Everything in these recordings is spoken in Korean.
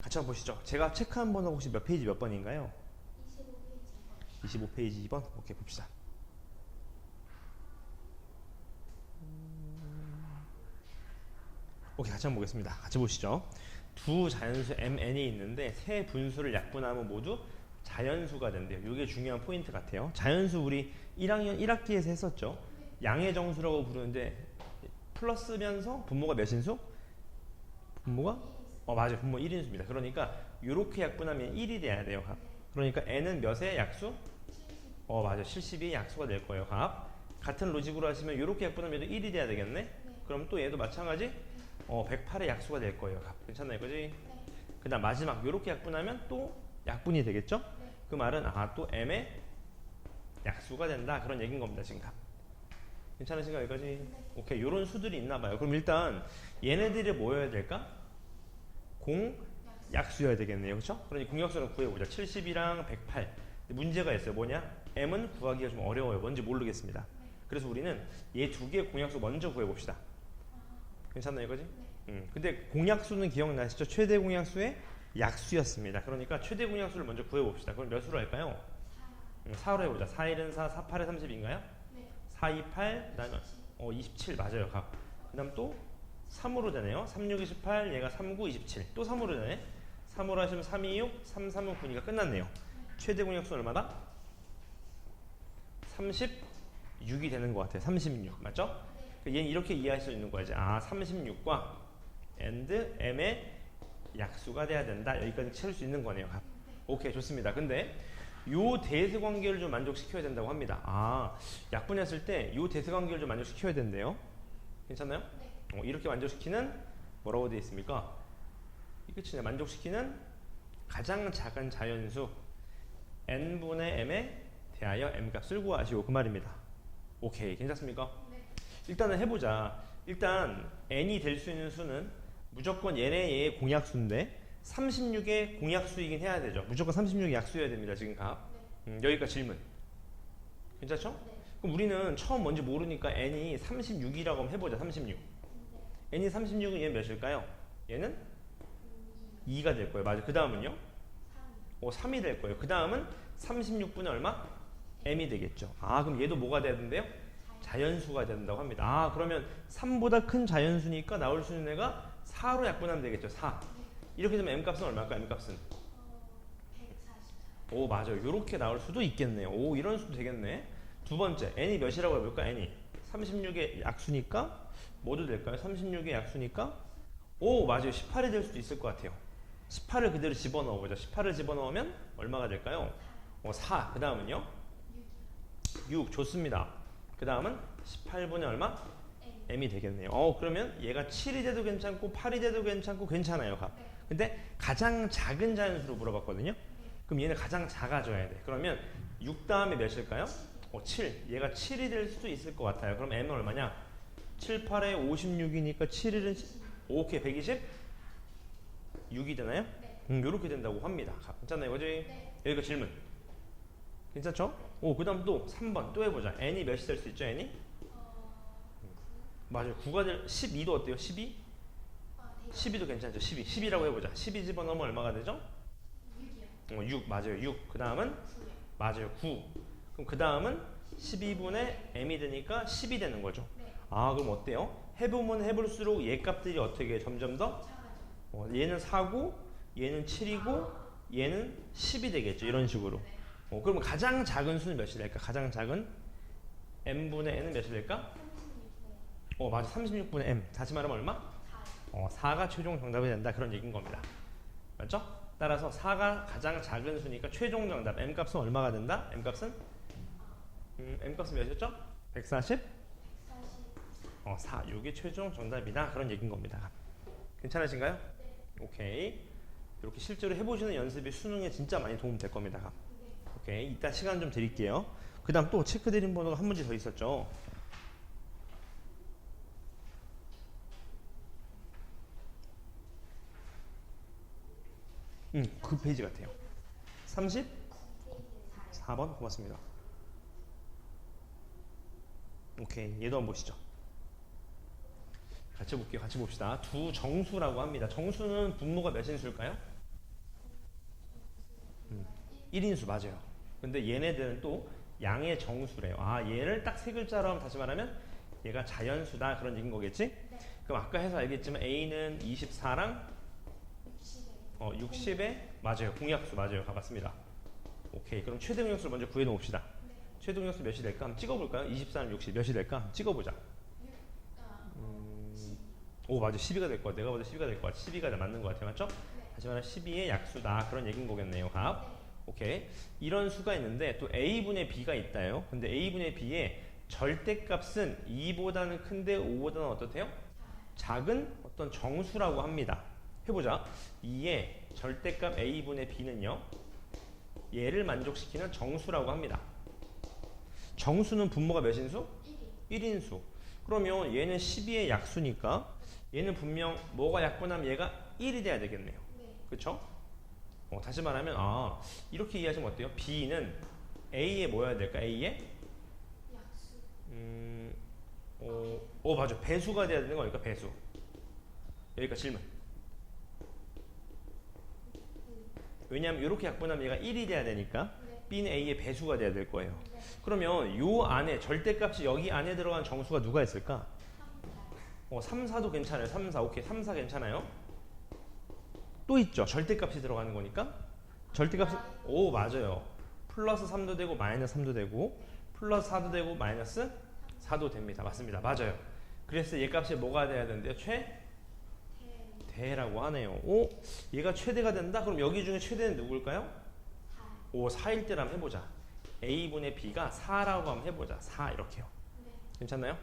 같이 한번 보시죠. 제가 체크한 번호 혹시 몇 페이지 몇 번인가요? 25페이지 2번. 오케이, 봅시다. 오케이, 같이 한번 보겠습니다. 같이 보시죠. 두 자연수 mn이 있는데 세 분수를 약분하면 모두 자연수가 된대요. 이게 중요한 포인트 같아요. 자연수 우리 1학년 1학기에서 했었죠. 양의 정수라고 부르는데 플러스면서 분모가 몇 인수? 분모가? 맞아요. 분모 1인수입니다. 그러니까 이렇게 약분하면 1이 돼야 돼요. 값. 그러니까 n은 몇의 약수? 맞아요. 70이 약수가 될 거예요. 값. 같은 로직으로 하시면 이렇게 약분하면 1이 돼야 되겠네. 그럼 또 얘도 마찬가지 108의 약수가 될 거예요. 값. 괜찮나요? 그지? 그 다음 마지막 이렇게 약분하면 또 약분이 되겠죠? 그 말은 또 m의 약수가 된다. 그런 얘기인 겁니다. 지금 값. 괜찮으신가요? 여기까지? 오케이. 요런 수들이 있나 봐요. 그럼 일단 얘네들이 뭐여야 될까? 공약수여야 되겠네요. 그렇죠? 그러니 공약수는 구해보자. 70이랑 108. 문제가 있어요. 뭐냐? m은 구하기가 좀 어려워요. 뭔지 모르겠습니다. 그래서 우리는 얘 두 개의 공약수 먼저 구해봅시다. 괜찮나요? 이거지? 근데 공약수는 기억나시죠? 최대 공약수의 약수였습니다. 그러니까 최대 공약수를 먼저 구해봅시다. 그럼 몇 수로 할까요? 4로 해보자. 4, 1은 4, 4, 8에 30인가요? 4, 2, 8, 그 다음에 27 맞아요. 값. 그 다음 또 3으로 되네요. 3, 6, 28, 얘가 3, 9, 27. 또 3으로 되네. 3으로 하시면 3, 2, 6, 3, 3은 9니까 끝났네요. 최대 공약수는 얼마다? 36이 되는 것 같아요. 36. 맞죠? 얘는 이렇게 이해할 수 있는 거지. 36과 and m의 약수가 돼야 된다. 여기까지 채울 수 있는 거네요. 오케이, 좋습니다. 근데 요 대수 관계를 좀 만족시켜야 된다고 합니다. 약분했을 때 요 대수 관계를 좀 만족시켜야 된대요. 괜찮나요? 이렇게 만족시키는 뭐라고 되어 있습니까? 이것이 만족시키는 가장 작은 자연수 n분의 m에 대하여 m값을 구하시오. 그 말입니다. 오케이, 괜찮습니까? 일단은 해보자. 일단 n이 될 수 있는 수는 무조건 얘의 공약수인데 36의 공약수이긴 해야 되죠. 무조건 36의 약수여야 됩니다. 지금 값. 여기까지 질문. 괜찮죠? 그럼 우리는 처음 뭔지 모르니까 n이 36이라고 한번 해보자. 36. n이 36은 얘는 몇일까요? 얘는 2가 될 거예요. 맞아. 그 다음은요? 3이 될 거예요. 그 다음은 36분의 얼마? m이 되겠죠. 그럼 얘도 뭐가 돼야 된대요? 자연수가 된다고 합니다. 그러면 3보다 큰 자연수니까 나올 수 있는 애가 4로 약분하면 되겠죠. 4. 이렇게 되면 m값은 얼마일까? m값은? 144. 맞아요. 이렇게 나올 수도 있겠네요. 이런 수도 되겠네. 두 번째, n이 몇이라고 해볼까? n이 36의 약수니까 뭐도 될까요? 36의 약수니까 맞아요. 18이 될 수도 있을 것 같아요. 18을 그대로 집어넣어보자. 18을 집어넣으면 얼마가 될까요? 4. 그 다음은요? 6. 좋습니다. 그 다음은 18분의 얼마? m이 되겠네요. 그러면 얘가 7이 돼도 괜찮고 8이 돼도 괜찮고 괜찮아요. 값. 근데 가장 작은 자연수로 물어봤거든요. 그럼 얘는 가장 작아져야 돼. 그러면 6 다음에 몇일까요? 7. 얘가 7이 될 수도 있을 것 같아요. 그럼 m은 얼마냐? 7, 8에 56이니까 7일은 오케이, 126이 되나요? 요렇게 된다고 합니다. 괜찮나요? 그지? 여기가 질문. 괜찮죠? 그 다음 또 3번 또 해보자. n이 몇이 될 수 있죠? n이? 맞아요. 9가 될 12도 어때요? 12? 12도 괜찮죠? 12. 10이라고 해보자. 12 집어넣으면 얼마가 되죠? 6이요. 6 맞아요. 6. 그 다음은? 9요. 맞아요. 9. 그럼 그 다음은 12분의 m이 되니까 10이 되는 거죠. 그럼 어때요? 해보면 해볼수록 얘 값들이 어떻게 점점 더? 얘는 4고 얘는 7이고 얘는 10이 되겠죠. 이런 식으로. 그러면 가장 작은 수는 몇이 될까? 가장 작은 m분의 n은 몇이 될까? 36. 맞아. 36분의 m. 다시 말하면 얼마? 4. 4가 최종 정답이 된다. 그런 얘기인 겁니다. 맞죠? 따라서 4가 가장 작은 수니까 최종 정답 m값은 얼마가 된다? m값은? m값은 몇이었죠? 140? 4. 이게 최종 정답이다. 그런 얘기인 겁니다. 괜찮으신가요? 오케이. 이렇게 실제로 해보시는 연습이 수능에 진짜 많이 도움 될 겁니다. 오케이. 이따 시간 좀 드릴게요. 그 다음 또 체크 드린 번호가 한 문제 더 있었죠. 그 페이지 같아요. 34번 고맙습니다. 오케이. 얘도 한번 보시죠. 같이 볼게요. 같이 봅시다. 두 정수라고 합니다. 정수는 분모가 몇 인수일까요? 1인수 맞아요. 근데 얘네들은 또 양의 정수래요. 아, 얘를 딱 세 글자로 하면 다시 말하면 얘가 자연수다 그런 얘기인 거겠지? 그럼 아까 해서 알겠지만 A는 24랑 60에 맞아요. 공약수 맞아요. 가봤습니다. 오케이. 그럼 최대 공약수를 먼저 구해 놓읍시다. 최대 공약수 몇이 될까? 한번 찍어볼까요? 24랑 60 몇이 될까? 한번 찍어보자. 오 맞아. 12가 될 것 같아. 내가 봐도 12가 될 것 같아. 12가 맞는 것 같아. 맞죠? 다시 말하면 12의 약수다. 그런 얘기인 거겠네요. 값. 오케이. 이런 수가 있는데 또 A분의 B가 있다요. 근데 A분의 B의 절대값은 2보다는 큰데 5보다는 어떻대요? 작은 어떤 정수라고 합니다. 해보자. 2의 절대값 A분의 B는요. 얘를 만족시키는 정수라고 합니다. 정수는 분모가 몇인수? 1인수. 그러면 얘는 12의 약수니까 얘는 분명 뭐가 약분하면 얘가 1이 돼야 되겠네요. 그쵸? 다시 말하면 이렇게 이해하시면 어때요? B는 A에 뭐여야 될까? A에? 맞아. 배수가 돼야 되는 거니까 배수. 여기까지 질문. 왜냐하면 이렇게 약분하면 얘가 1이 돼야 되니까 B는 A의 배수가 돼야 될 거예요. 그러면 요 안에 절대값이 여기 안에 들어간 정수가 누가 있을까? 3, 4도 괜찮아요. 3, 4 오케이. 3, 4 괜찮아요. 또 있죠. 절대값이 들어가는 거니까 절대값이 맞아요. 플러스 3도 되고 마이너스 3도 되고 플러스 4도 되고 마이너스 4도 됩니다. 맞습니다. 맞아요. 그래서 얘 값이 뭐가 돼야 되는데요? 최대라고 하네요. 얘가 최대가 된다? 그럼 여기 중에 최대는 누굴까요? 4일 때를 한번 해보자. A분의 B가 4라고 한번 해보자. 4 이렇게요. 괜찮나요?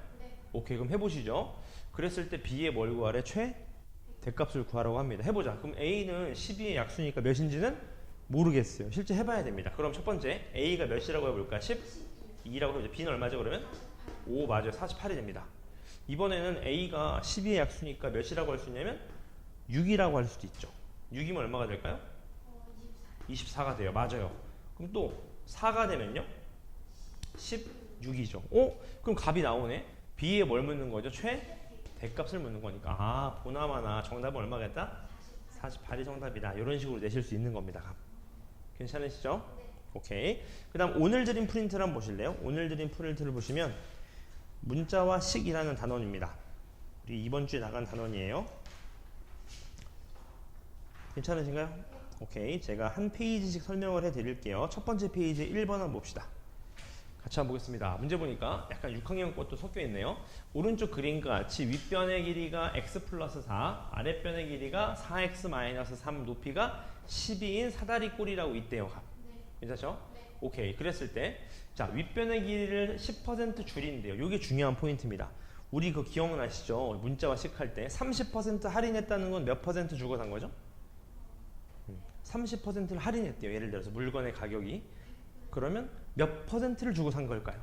오케이. 그럼 해보시죠. 그랬을 때 B의 뭘 구하래? 대값을 구하라고 합니다. 해보자. 그럼 A는 12의 약수니까 몇인지는 모르겠어요. 실제 해봐야 됩니다. 그럼 첫 번째 A가 몇이라고 해볼까? 12라고 해보자. B는 얼마죠 그러면? 5 맞아요. 48이 됩니다. 이번에는 A가 12의 약수니까 몇이라고 할 수 있냐면 6이라고 할 수도 있죠. 6이면 얼마가 될까요? 24가 돼요. 맞아요. 그럼 또 4가 되면요? 16이죠. 그럼 값이 나오네. B에 뭘 묻는 거죠? 대값을 묻는 거니까 보나마나 정답은 얼마겠다? 48이 정답이다. 이런 식으로 내실 수 있는 겁니다. 괜찮으시죠? 오케이. 그 다음 오늘 드린 프린트를 한번 보실래요? 오늘 드린 프린트를 보시면 문자와 식이라는 단원입니다. 우리 이번 주에 나간 단원이에요. 괜찮으신가요? 오케이. 제가 한 페이지씩 설명을 해드릴게요. 첫 번째 페이지 1번 한번 봅시다. 같이 한번 보겠습니다. 문제 보니까 약간 6학년 것도 섞여 있네요. 오른쪽 그림과 같이 윗변의 길이가 x 플러스 4, 아랫변의 길이가 4x 마이너스 3, 높이가 12인 사다리꼴이라고 있대요. 괜찮죠? 오케이. 그랬을 때, 자, 윗변의 길이를 10% 줄인대요. 이게 중요한 포인트입니다. 우리 그거 기억나시죠? 문자와 식할 때 30% 할인했다는 건 몇 퍼센트 주고 산 거죠? 30%를 할인했대요. 예를 들어서 물건의 가격이. 그러면 몇 퍼센트를 주고 산 걸까요?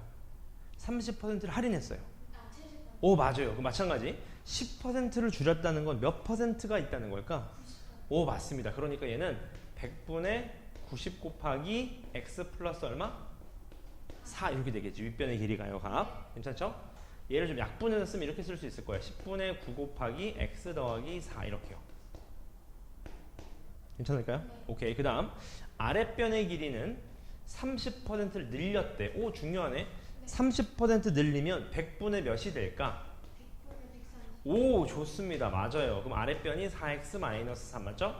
30%를 할인했어요. 맞아요. 그 마찬가지. 10%를 줄였다는 건 몇 퍼센트가 있다는 걸까? 맞습니다. 그러니까 얘는 100분의 90 곱하기 x 플러스 얼마? 4 이렇게 되겠지. 윗변의 길이가요. 값. 괜찮죠? 얘를 좀 약분해서 쓰면 이렇게 쓸 수 있을 거예요. 10분의 9 곱하기 x 더하기 4 이렇게요. 괜찮을까요? 오케이. 그 다음 아랫변의 길이는 30%를 늘렸대. 중요하네. 30% 늘리면 100분의 몇이 될까? 좋습니다. 맞아요. 그럼 아랫변이 4x 마이너스 3 맞죠?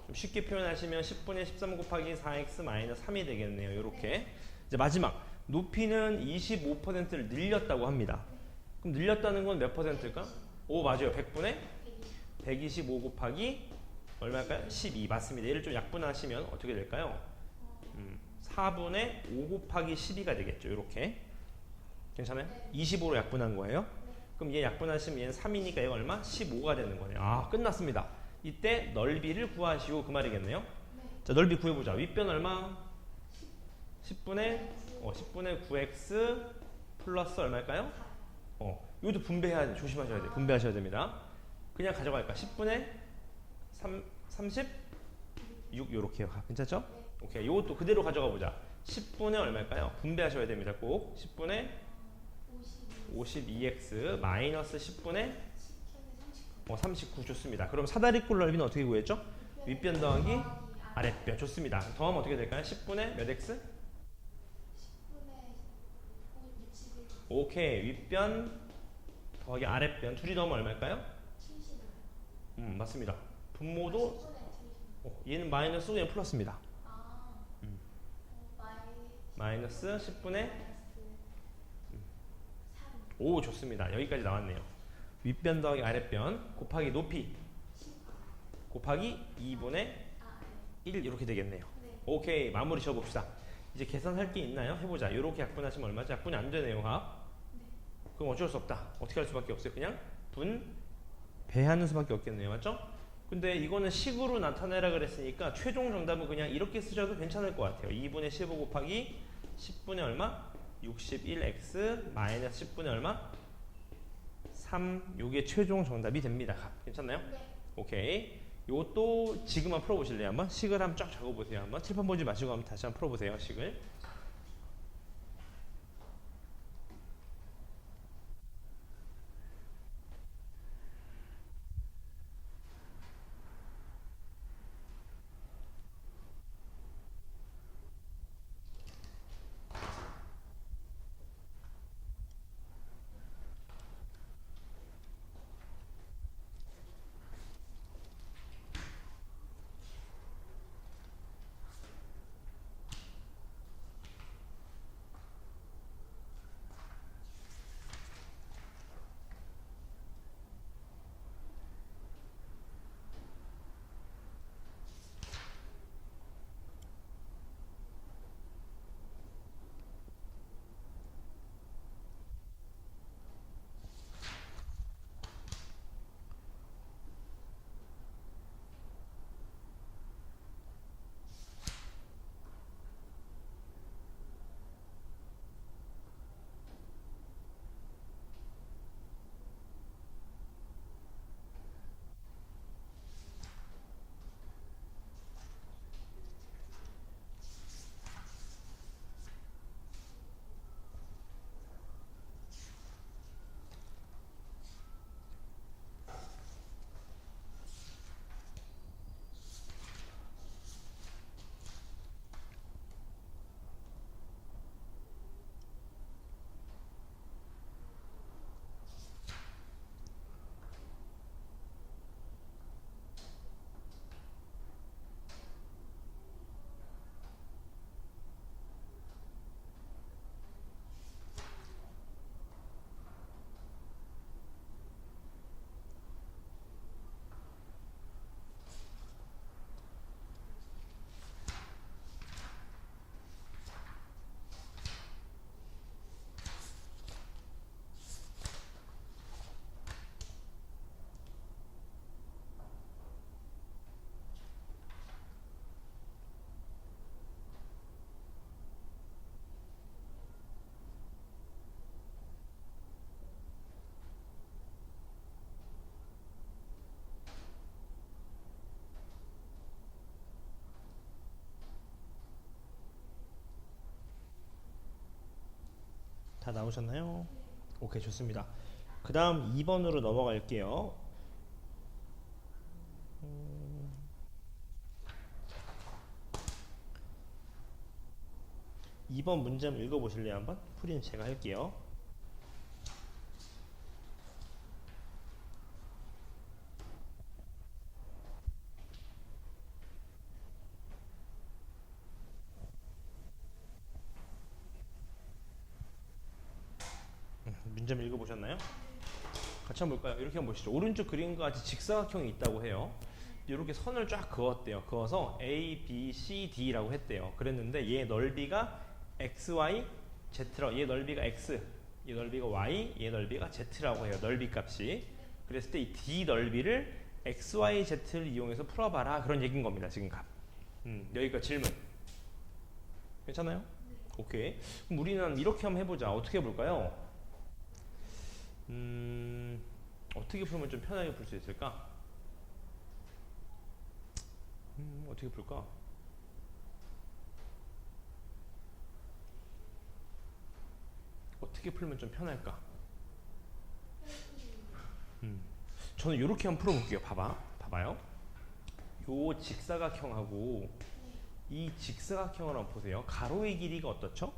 좀 쉽게 표현하시면 10분의 13 곱하기 4x 마이너스 3이 되겠네요. 이렇게. 이제 마지막 높이는 25%를 늘렸다고 합니다. 그럼 늘렸다는 건 몇 퍼센트일까? 맞아요. 100분의 125 곱하기 얼마일까요? 12 맞습니다. 얘를 좀 약분하시면 어떻게 될까요? 4분의 5 곱하기 12가 되겠죠. 이렇게. 괜찮아요? 25로 약분한 거예요. 그럼 얘 약분하시면 얘는 3이니까 얘가 얼마? 15가 되는 거네요. 끝났습니다. 이때 넓이를 구하시오 그 말이겠네요. 자, 넓이 구해보자. 윗변 얼마? 10분의 9x 플러스 얼마일까요? 이것도 분배해야 돼. 조심하셔야 돼요. 분배하셔야 됩니다. 그냥 가져갈까? 10분의 36 요렇게요. 괜찮죠? 오케이. 이것도 그대로 가져가 보자. 10분의 얼마일까요? 분배하셔야 됩니다. 꼭 10분의 52x 마이너스 10분의 39 좋습니다. 그럼 사다리꼴 넓이는 어떻게 구했죠? 윗변 더하기 아랫변. 좋습니다. 더하면 어떻게 될까요? 10분의 몇 x? 10분의 61. 오케이. 윗변 더하기 아랫변 둘이 더하면 얼마일까요? 70. 맞습니다. 분모도 10분의 70. 얘는 마이너스 얘는 플러스입니다. 아. 마이너스 10분의 3. 오 좋습니다. 여기까지 나왔네요. 윗변 더하기 아랫변 곱하기 높이 10. 곱하기 2분의 아, 1 이렇게 되겠네요. 네. 오케이 마무리 지어봅시다. 이제 계산할 게 있나요? 해보자. 이렇게 약분하시면 얼마죠? 약분이 안 되네요. 합. 네. 그럼 어쩔 수 없다. 어떻게 할 수밖에 없어요? 그냥 배하는 수밖에 없겠네요. 맞죠? 근데 이거는 식으로 나타내라 그랬으니까 최종 정답은 그냥 이렇게 쓰셔도 괜찮을 것 같아요. 2분의 15 곱하기 10분의 얼마? 61x 마이너스 10분의 얼마? 3. 요게 최종 정답이 됩니다. 괜찮나요? 네. 오케이. 요것도 지금만 풀어보실래요? 한번 식을 한번 쫙 적어보세요. 한번 칠판 보지 마시고 한번 다시 한번 풀어보세요. 식을. 다 나오셨나요? 오케이 좋습니다. 그 다음 2번으로 넘어갈게요. 2번 문제 한번 읽어보실래요? 한번? 풀이는 제가 할게요. 문제 한번 읽어보셨나요? 같이 한번 볼까요? 이렇게 한번 보시죠. 오른쪽 그림과 같이 직사각형이 있다고 해요. 이렇게 선을 쫙 그었대요. 그어서 A, B, C, D라고 했대요. 그랬는데 얘 넓이가 X, Y, Z라고. 얘 넓이가 X, 얘 넓이가 Y, 얘 넓이가 Z라고 해요. 넓이 값이. 그랬을 때 이 D 넓이를 X, Y, Z를 이용해서 풀어봐라. 그런 얘기인 겁니다. 지금 값. 여기가 질문. 괜찮아요? 오케이. 그럼 우리는 이렇게 한번 해보자. 어떻게 해볼까요? 어떻게 풀면 좀 편하게 풀 수 있을까? 어떻게 풀까? 어떻게 풀면 좀 편할까? 저는 이렇게 한번 풀어볼게요. 봐봐요. 요 직사각형하고 이 직사각형을 한번 보세요. 가로의 길이가 어떻죠?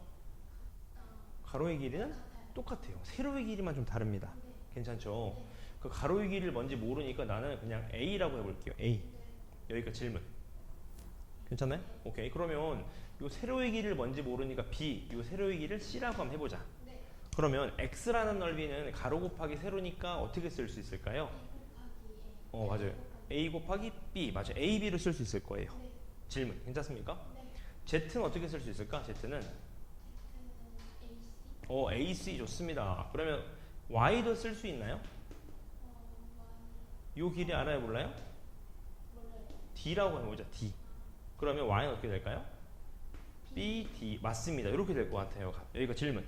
가로의 길이는 똑같아요. 세로의 길이만 좀 다릅니다. 괜찮죠? 그 가로의 길이를 뭔지 모르니까 나는 그냥 A라고 해볼게요. A. 여기가 질문. 괜찮나요? 오케이. 그러면 요 세로의 길이를 뭔지 모르니까 B, 요 세로의 길이를 C라고 한번 해보자. 그러면 X라는 넓이는 가로 곱하기 세로니까 어떻게 쓸 수 있을까요? 맞아요. A 곱하기 B. 맞아요. A, B로 쓸 수 있을 거예요. 질문. 괜찮습니까? Z는 어떻게 쓸 수 있을까? Z는 AC 좋습니다. 그러면 Y도 쓸 수 있나요? 요 길이 알아요? 몰라요? D라고 해보자. D. 그러면 Y는 어떻게 될까요? B, D. 맞습니다. 이렇게 될 것 같아요. 여기가 질문.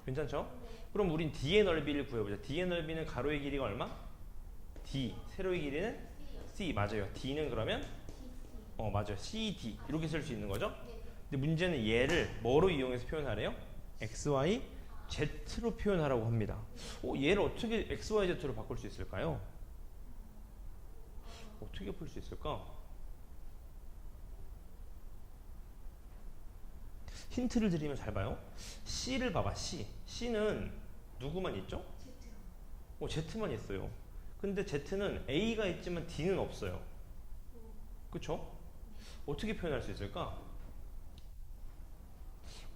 괜찮죠? 그럼 우린 D의 넓이를 구해보자. D의 넓이는 가로의 길이가 얼마? D. 세로의 길이는 C. 맞아요. D는 그러면 맞아요. CD. 이렇게 쓸 수 있는 거죠? 근데 문제는 얘를 뭐로 이용해서 표현하래요? XY, Z로 표현하라고 합니다. 얘를 어떻게 XY, Z로 바꿀 수 있을까요? 어떻게 풀 수 있을까? 힌트를 드리면 잘 봐요. C를 봐봐. C는 누구만 있죠? Z만 있어요. 근데 Z는 A가 있지만 D는 없어요. 그쵸? 어떻게 표현할 수 있을까?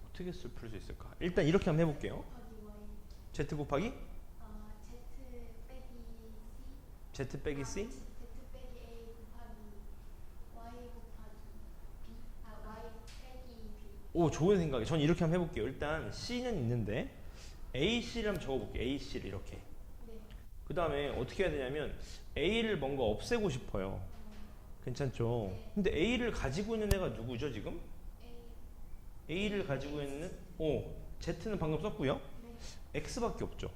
어떻게 풀 수 있을까? 일단 이렇게 한번 해볼게요. Z 곱하기? Z 빼기 C? Z 빼기 A 곱하기 Y 곱하기 B. Y 빼기 B. 오, 좋은 생각이에요. 전 이렇게 한번 해볼게요. 일단 C는 있는데 AC를 한번 적어볼게요. AC를 이렇게. 그 다음에 어떻게 해야 되냐면 A를 뭔가 없애고 싶어요. 괜찮죠? 근데 A를 가지고 있는 애가 누구죠 지금? A를 가지고 있는 Z는 방금 썼고요. X밖에 없죠.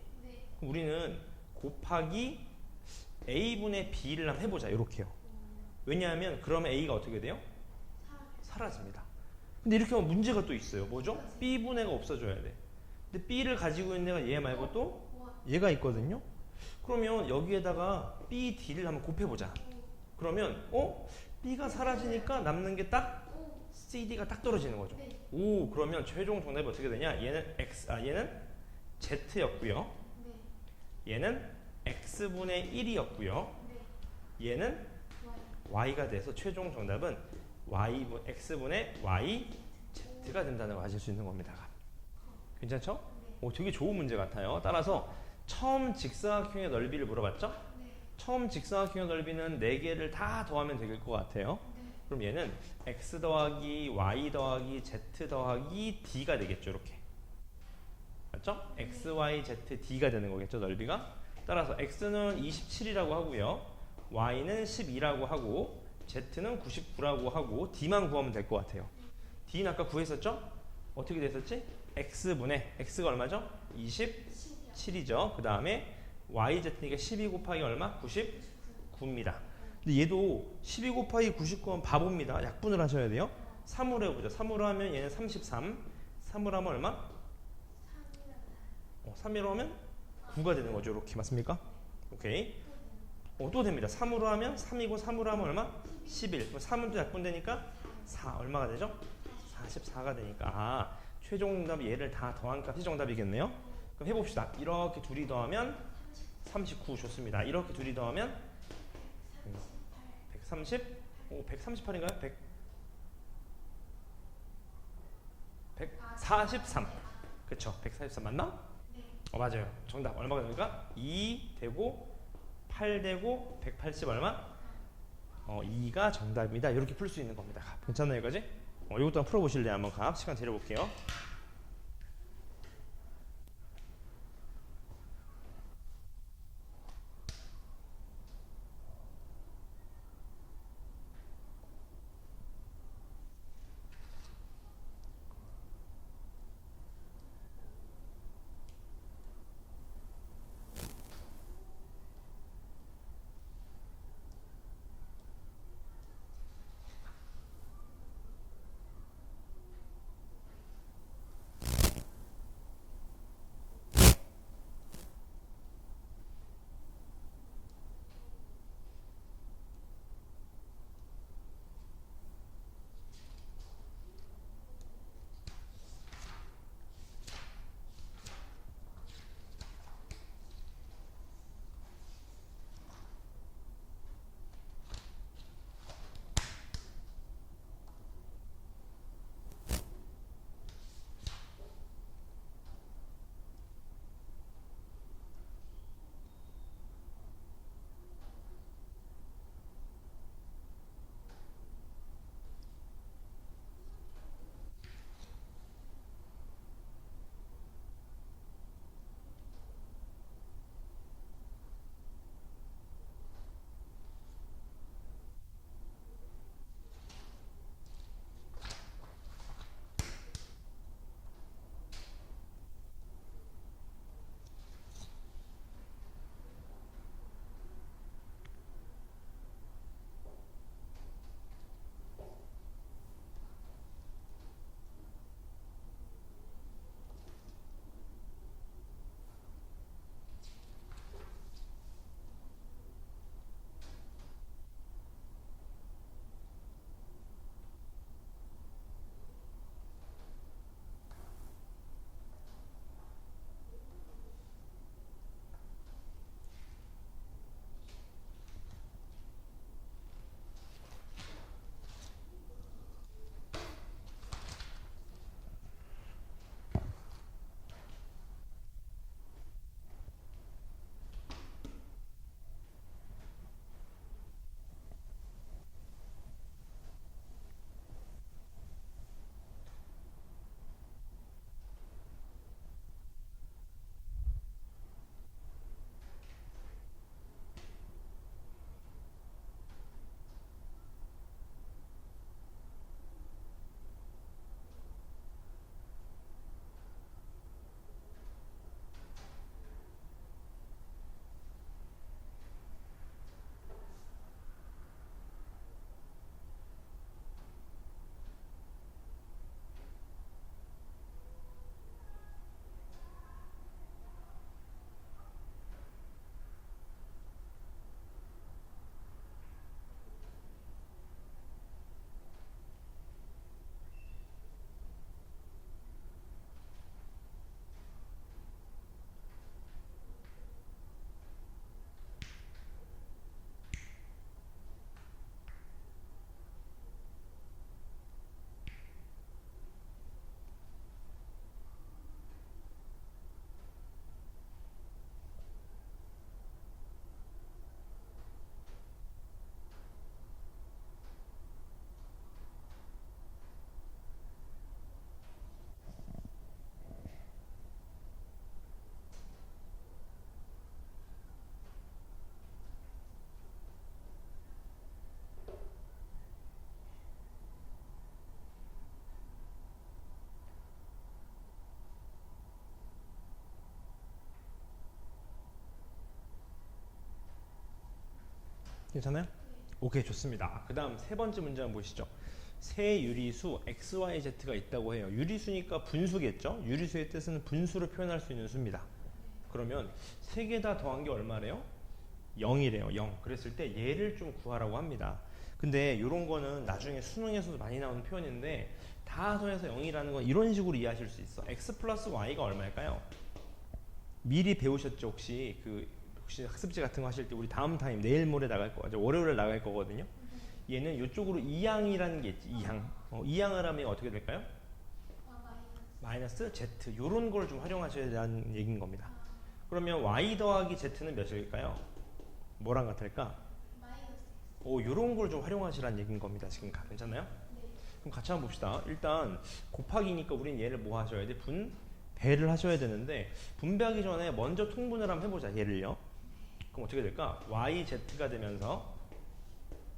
그럼 우리는 곱하기 A분의 B를 한번 해보자. 이렇게요. 왜냐하면 그러면 A가 어떻게 돼요? 사라집니다. 근데 이렇게 하면 문제가 또 있어요. 뭐죠? B분의가 없어져야 돼. 근데 B를 가지고 있는 애가 얘 말고 또 얘가 있거든요. 그러면 여기에다가 B, D를 한번 곱해보자. 그러면 B가 사라지니까 남는 게 딱 CD가 딱 떨어지는 거죠. 오, 그러면 최종 정답이 어떻게 되냐? 얘는 Z였고요. 얘는 X분의 1이었고요. 얘는 Y가 돼서 최종 정답은 X분의 Y, Z가 된다는 걸 아실 수 있는 겁니다. 괜찮죠? 되게 좋은 문제 같아요. 따라서 처음 직사각형의 넓이를 물어봤죠? 처음 직사각형의 넓이는 4개를 다 더하면 될 것 같아요. 그럼 얘는 X 더하기 Y 더하기 Z 더하기 D가 되겠죠. 이렇게. 맞죠? X, Y, Z, D가 되는 거겠죠. 넓이가. 따라서 X는 27이라고 하고요. Y는 12라고 하고 Z는 99라고 하고 D만 구하면 될 것 같아요. D는 아까 구했었죠? 어떻게 됐었지? X분의 X가 얼마죠? 27이죠. 그 다음에 YZ니까 12 곱하기 얼마? 99입니다. 근데 얘도 12 곱하기 99는 바보입니다. 약분을 하셔야 돼요. 3으로 해보죠. 3으로 하면 얘는 33. 3으로 하면 얼마? 3으로 하면 9가 되는 거죠. 이렇게 맞습니까? 오케이. 또 됩니다. 3으로 하면 3이고 3으로 하면 얼마? 11. 그럼 3은 또 약분되니까 4. 얼마가 되죠? 44가 되니까 최종 정답이 얘를 다 더한 값이 정답이겠네요. 그럼 해봅시다. 이렇게 둘이 더하면 39 좋습니다. 이렇게 둘이 더하면 130? 138인가요? 143. 그쵸? 143 맞나? 맞아요. 정답 얼마가 됩니까? 2 되고 8 되고 180 얼마? 2가 정답입니다. 이렇게 풀 수 있는 겁니다. 괜찮나요, 여기까지? 이것도 한번 풀어보실래요? 한번 시간 드려볼게요. 괜찮아요? 오케이, 좋습니다. 그 다음 세 번째 문제 한번 보시죠. 세 유리수 XYZ가 있다고 해요. 유리수니까 분수겠죠? 유리수의 뜻은 분수로 표현할 수 있는 수입니다. 그러면 세 개 다 더한 게 얼마래요? 0이래요. 0. 그랬을 때 얘를 좀 구하라고 합니다. 근데 이런 거는 나중에 수능에서도 많이 나오는 표현인데 다 더해서 0이라는 건 이런 식으로 이해하실 수 있어. X 플러스 Y가 얼마일까요? 미리 배우셨죠? 혹시 학습지 같은 거 하실 때 우리 다음 타임 내일 모레 나갈 거죠. 월요일에 나갈 거거든요. 얘는 이쪽으로 2항이라는 게 있지. 2항. 2항을 하면 어떻게 될까요? 마이너스 Z. 이런 걸 좀 활용하셔야 되는 얘기인 겁니다. 그러면 Y 더하기 Z는 몇일까요? 뭐랑 같을까? 이런 걸 좀 활용하시라는 얘기인 겁니다. 지금 괜찮나요? 그럼 같이 한번 봅시다. 일단 곱하기니까 우린 얘를 뭐 하셔야 돼? 분배를 하셔야 되는데 분배하기 전에 먼저 통분을 한번 해보자. 얘를요. 그럼 어떻게 될까? YZ가 되면서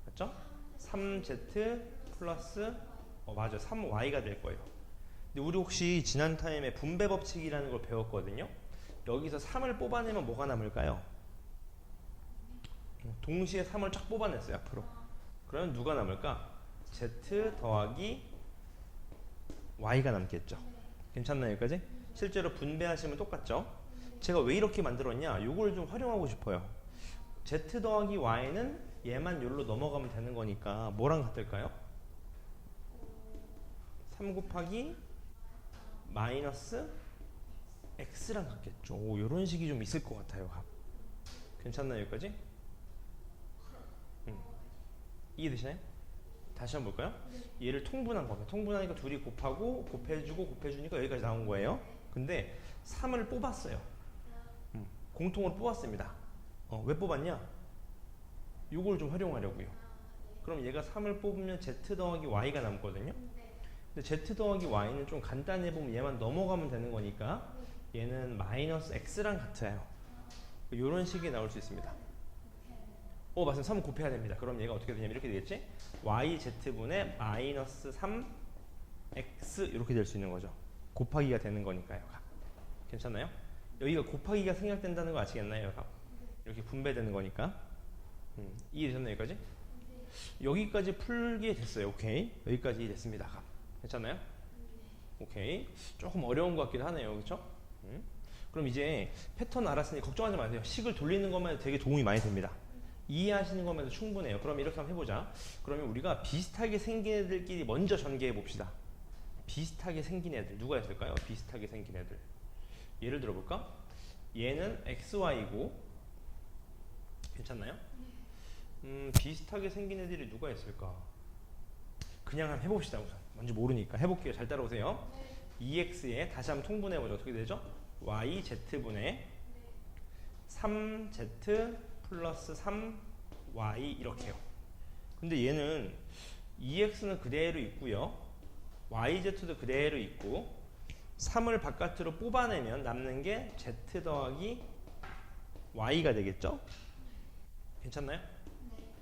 맞죠? 3Z 플러스 맞아 3Y가 될 거예요. 근데 우리 혹시 지난 타임에 분배 법칙이라는 걸 배웠거든요. 여기서 3을 뽑아내면 뭐가 남을까요? 동시에 3을 쫙 뽑아냈어요. 앞으로. 그러면 누가 남을까? Z 더하기 Y가 남겠죠. 괜찮나요? 여기까지? 실제로 분배하시면 똑같죠? 제가 왜 이렇게 만들었냐? 이걸 좀 활용하고 싶어요. Z 더하기 Y는 얘만 여기로 넘어가면 되는 거니까 뭐랑 같을까요? 3 곱하기 마이너스 X랑 같겠죠. 이런 식이 좀 있을 것 같아요. 괜찮나요? 여기까지? 이해되시나요? 다시 한번 볼까요? 얘를 통분한 겁니다. 통분하니까 둘이 곱하고 곱해주고 곱해주니까 여기까지 나온 거예요. 근데 3을 뽑았어요. 공통으로 뽑았습니다. 왜 뽑았냐? 이걸 좀 활용하려고요. 그럼 얘가 3을 뽑으면 Z 더하기 Y가 남거든요. 근데 Z 더하기 Y는 좀 간단해 보면 얘만 넘어가면 되는 거니까 얘는 마이너스 X랑 같아요. 이런 식이 나올 수 있습니다. 맞습니다. 3 곱해야 됩니다. 그럼 얘가 어떻게 되냐면 이렇게 되겠지? YZ분의 마이너스 3X 이렇게 될 수 있는 거죠. 곱하기가 되는 거니까요. 괜찮나요? 여기가 곱하기가 생략된다는 거 아시겠나요? 이렇게 분배되는 거니까. 이해되셨나요? 여기까지? 여기까지 풀게 됐어요. 오케이. 여기까지 이해됐습니다. 괜찮나요? 오케이. 조금 어려운 것 같기도 하네요. 그렇죠? 그럼 이제 패턴 알았으니 걱정하지 마세요. 식을 돌리는 것만 해도 되게 도움이 많이 됩니다. 이해하시는 것만 해도 충분해요. 그럼 이렇게 한번 해보자. 그러면 우리가 비슷하게 생긴 애들끼리 먼저 전개해 봅시다. 비슷하게 생긴 애들 누가 있을까요? 비슷하게 생긴 애들 예를 들어볼까? 얘는 XY고 괜찮나요? 비슷하게 생긴 애들이 누가 있을까? 그냥 한번 해봅시다. 우선 뭔지 모르니까 해볼게요. 잘 따라오세요. 2x에 다시 한번 통분해보죠. 어떻게 되죠? yz분의 3z 플러스 3y 이렇게요. 근데 얘는 2x는 그대로 있고요. yz도 그대로 있고 3을 바깥으로 뽑아내면 남는 게 z 더하기 y가 되겠죠? 괜찮나요?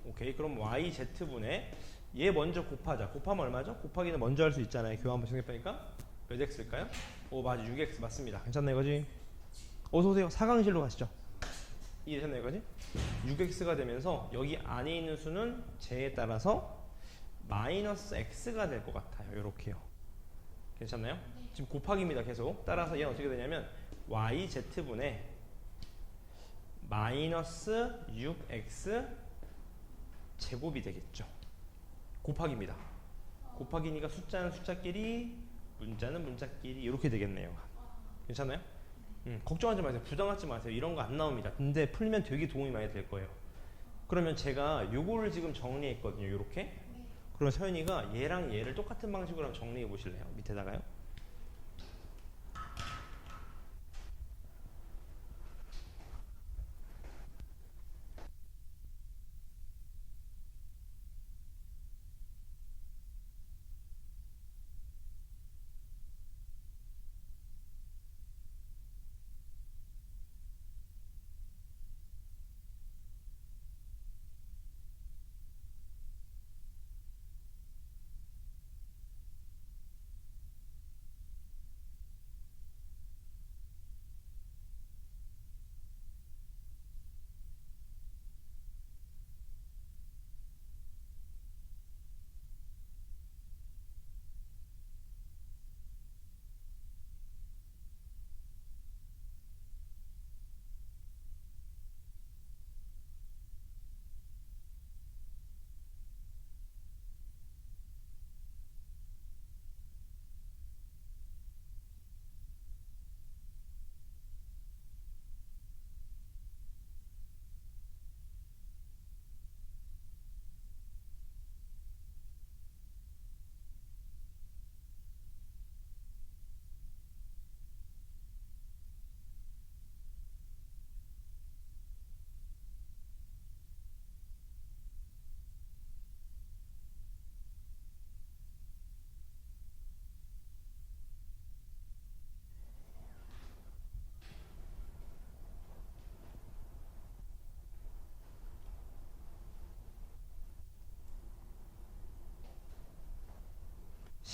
오케이. 그럼 yz분의 얘 먼저 곱하자. 곱하면 얼마죠? 곱하기는 먼저 할 수 있잖아요. 교환 생각해보니까 몇 x일까요? 맞아. 6x 맞습니다. 괜찮나요? 이거지? 어서오세요. 4강실로 가시죠. 이해되셨나요? 이거지? 6x가 되면서 여기 안에 있는 수는 제에 따라서 마이너스 x가 될 것 같아요. 이렇게요. 괜찮나요? 지금 곱하기입니다. 계속. 따라서 얘는 어떻게 되냐면 yz분의 마이너스 6x 제곱이 되겠죠. 곱하기입니다. 곱하기니까 숫자는 숫자끼리 문자는 문자끼리 이렇게 되겠네요. 괜찮나요? 걱정하지 마세요. 부담 갖지 마세요. 이런 거 안 나옵니다. 근데 풀면 되게 도움이 많이 될 거예요. 그러면 제가 요거를 지금 정리했거든요. 요렇게. 그러면 서연이가 얘랑 얘를 똑같은 방식으로 한번 정리해 보실래요? 밑에다가요.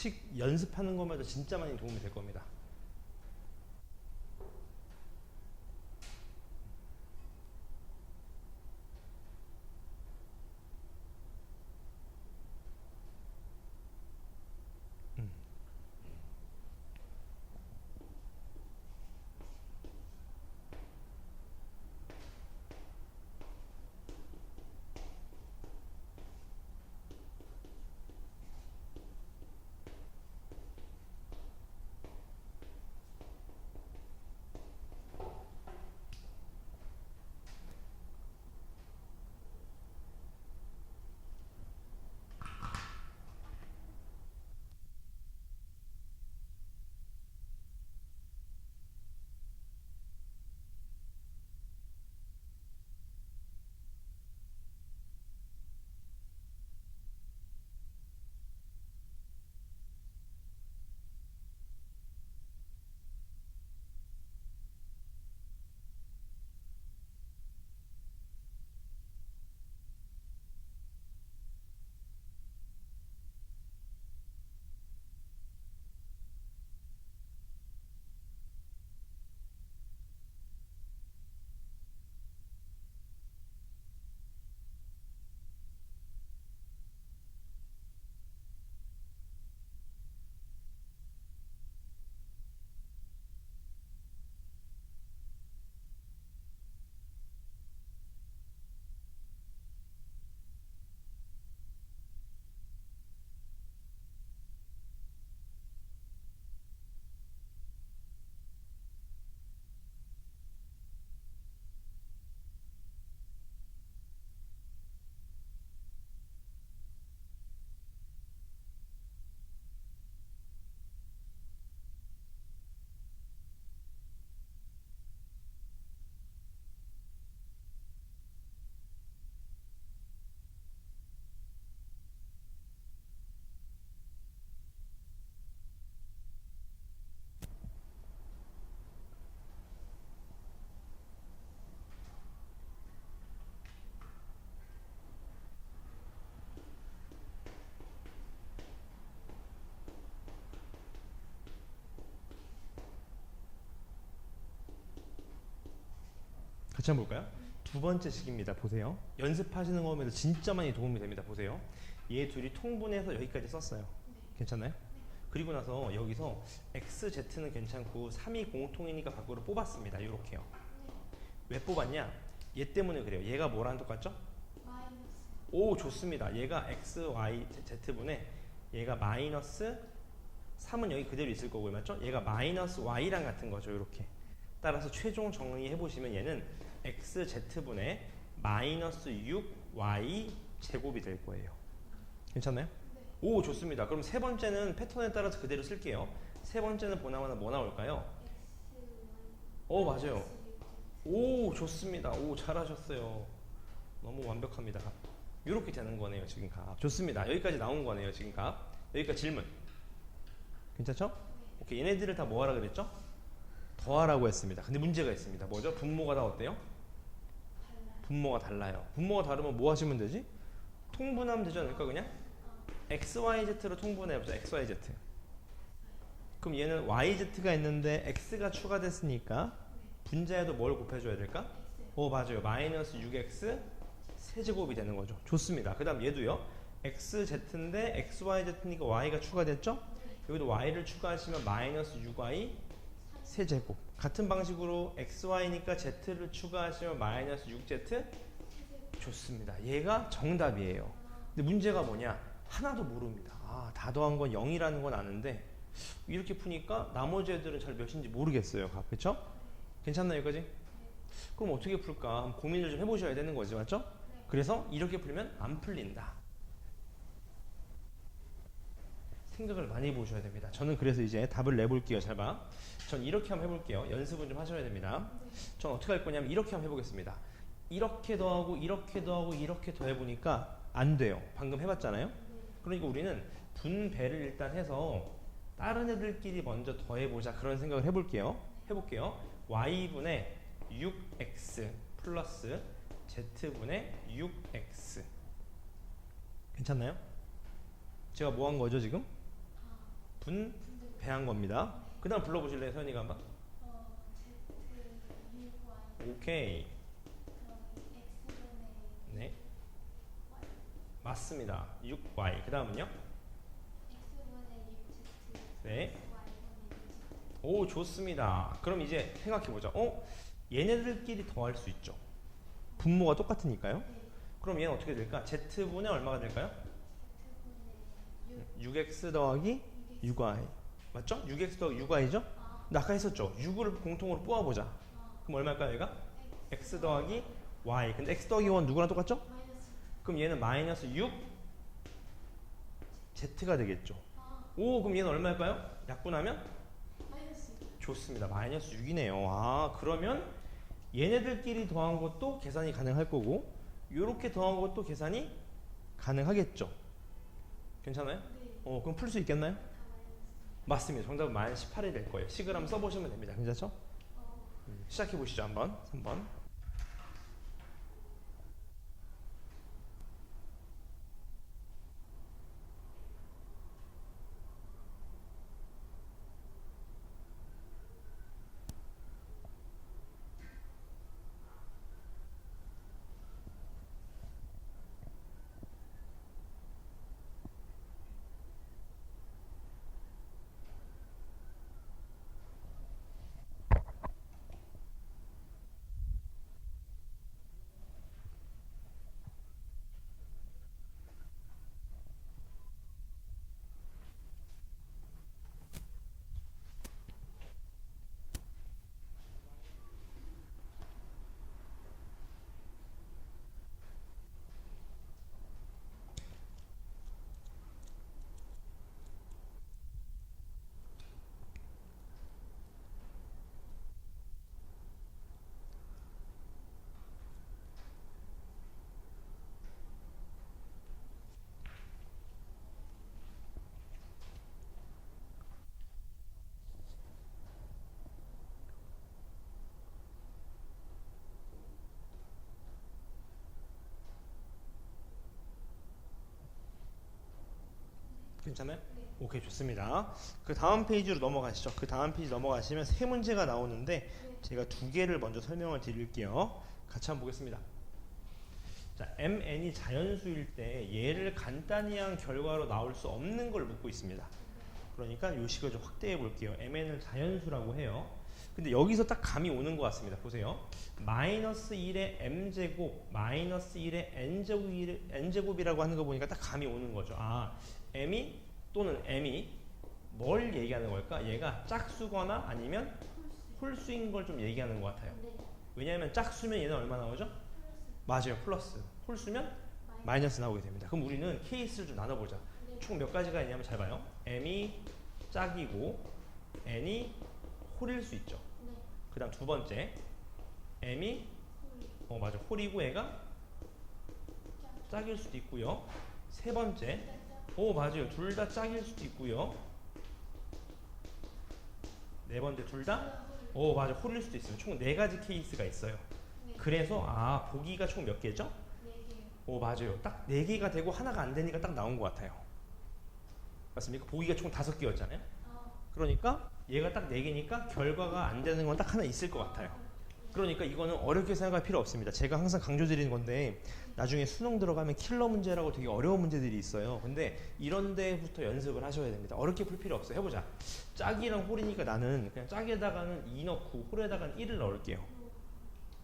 식 연습하는 것마저 진짜 많이 도움이 될 겁니다. 같이 한번 볼까요? 두 번째 식입니다. 보세요. 연습하시는 거 보면 진짜 많이 도움이 됩니다. 보세요. 얘 둘이 통분해서 여기까지 썼어요. 괜찮나요? 그리고 나서 여기서 XZ는 괜찮고 3이 공통이니까 밖으로 뽑았습니다. 이렇게요. 왜 뽑았냐? 얘 때문에 그래요. 얘가 뭐랑 똑같죠? 마이너스. 오, 좋습니다. 얘가 XYZ분에 얘가 마이너스 3은 여기 그대로 있을 거고요. 맞죠? 얘가 마이너스 Y랑 같은 거죠. 이렇게. 따라서 최종 정리해 보시면 얘는 XZ분의 마이너스 6Y 제곱이 될 거예요. 괜찮나요? 네. 오, 좋습니다. 그럼 세 번째는 패턴에 따라서 그대로 쓸게요. 세 번째는 보나마나 뭐 나올까요? X, 오, 맞아요. 오, 좋습니다. 오, 잘하셨어요. 너무 완벽합니다. 이렇게 되는 거네요. 지금 값. 좋습니다. 여기까지 나온 거네요. 지금 값. 여기까지 질문. 괜찮죠? 오케이. 얘네들을 다 뭐 하라 그랬죠? 더하라고 했습니다. 근데 문제가 있습니다. 뭐죠? 분모가 다 어때요? 달라요. 분모가 달라요. 분모가 다르면 뭐 하시면 되지? 통분하면 되지 않을까 그냥? XYZ로 통분해보자. XYZ. 그럼 얘는 YZ가 있는데 X가 추가됐으니까 분자에도 뭘 곱해줘야 될까? X. 오, 맞아요. 마이너스 6X 세제곱이 되는 거죠. 좋습니다. 그 다음 얘도요. XZ인데 XYZ니까 Y가 추가됐죠? 여기도 Y를 추가하시면 마이너스 6Y 세제곱. 같은 방식으로 XY니까 Z를 추가하시면 마이너스 6Z 좋습니다. 얘가 정답이에요. 근데 문제가 뭐냐? 하나도 모릅니다. 아, 다 더한 건 0이라는 건 아는데 이렇게 푸니까 나머지 애들은 잘 몇인지 모르겠어요. 그렇죠? 괜찮나요, 여기까지? 그럼 어떻게 풀까? 한번 고민을 좀 해보셔야 되는 거지, 맞죠? 그래서 이렇게 풀면 안 풀린다. 생각을 많이 해보셔야 됩니다. 저는 그래서 이제 답을 내볼게요. 잘 봐. 전 이렇게 한번 해볼게요. 연습은 좀 하셔야 됩니다. 전 어떻게 할 거냐면 이렇게 한번 해보겠습니다. 이렇게 더하고 이렇게 더하고 이렇게 더해보니까 안 돼요. 방금 해봤잖아요. 그러니까 우리는 분배를 일단 해서 다른 애들끼리 먼저 더해보자. 그런 생각을 해볼게요. y분의 6x 플러스 z분의 6x. 괜찮나요? 제가 뭐 한 거죠 지금? 분배한 겁니다. 그 다음 불러보실래요, 서연이가 한번? Z U Y 오케이. 그럼 X분의 네, Y 맞습니다. 6y. 그 다음은요? X분의 6Z 네. Y분의 6Z 오, 좋습니다. 그럼 이제 생각해보자. 얘네들끼리 더할 수 있죠. 분모가 똑같으니까요. 네. 그럼 얘는 어떻게 될까? z분의 얼마가 될까요? X분의 6x 더하기 6y. 맞죠? 6x 더하기 6y죠? 근데 아까 했었죠. 6을 공통으로 뽑아보자. 그럼 얼마일까요, 얘가? x 더하기 y. 근데 x 더하기 1 누구랑 똑같죠? 마이너스 그럼 얘는 마이너스 6 z가 되겠죠. 아 오, 그럼 얘는 얼마일까요? 약분하면? 마이너스 좋습니다. 마이너스 6이네요. 아, 그러면 얘네들끼리 더한 것도 계산이 가능할 거고 요렇게 더한 것도 계산이 가능하겠죠. 괜찮아요? 네. 그럼 풀 수 있겠나요? 다 마이너스 맞습니다. 정답은 마이너스 18이 될 거예요. 식을 한번 써보시면 됩니다. 괜찮죠? 시작해 보시죠. 한번 3번. 괜찮아요? 네. 오케이, 좋습니다. 그 다음 페이지로 넘어가시죠. 그 다음 페이지 넘어가시면 세 문제가 나오는데 네. 제가 두 개를 먼저 설명을 드릴게요. 같이 한번 보겠습니다. 자, mn이 자연수일 때 얘를 간단히 한 결과로 나올 수 없는 걸 묻고 있습니다. 그러니까 요 식을 좀 확대해 볼게요. mn을 자연수라고 해요. 근데 여기서 딱 감이 오는 것 같습니다. 보세요. 마이너스 1의 m제곱, 마이너스 1의 n제곱이라고 하는 거 보니까 딱 감이 오는 거죠. 아, m이 또는 m이 뭘 얘기하는 걸까? 얘가 짝수거나 아니면 홀수인 걸 좀 얘기하는 것 같아요. 네. 왜냐하면 짝수면 얘는 얼마 나오죠? 플러스 맞아요, 플러스. 홀수면 마이너스 나오게 됩니다. 그럼 우리는 케이스를 좀 나눠보자. 네. 총 몇 가지가 있냐면 잘 봐요. m이 짝이고 n이 홀일 수 있죠. 네. 그 다음 두 번째 m이 홀 맞아, 홀이고 애가 짝일 수도 있고요. 세 번째 맞아요, 둘 다 짝일 수도 있고요. 네 번째 둘 다 맞아, 홀일 수도 있어요. 총 네 가지 케이스가 있어요. 네. 그래서 보기가 총 몇 개죠? 네 개요. 맞아요. 딱 4개가 되고 하나가 안 되니까 딱 나온 것 같아요. 맞습니까? 보기가 총 5개였잖아요. 그러니까 얘가 딱 4개니까 결과가 안 되는 건 딱 하나 있을 것 같아요. 그러니까 이거는 어렵게 생각할 필요 없습니다. 제가 항상 강조드리는 건데 나중에 수능 들어가면 킬러 문제라고 되게 어려운 문제들이 있어요. 근데 이런 데부터 연습을 하셔야 됩니다. 어렵게 풀 필요 없어요. 해보자. 짝이랑 홀이니까 나는 그냥 짝에다가는 2 넣고 홀에다가는 1을 넣을게요.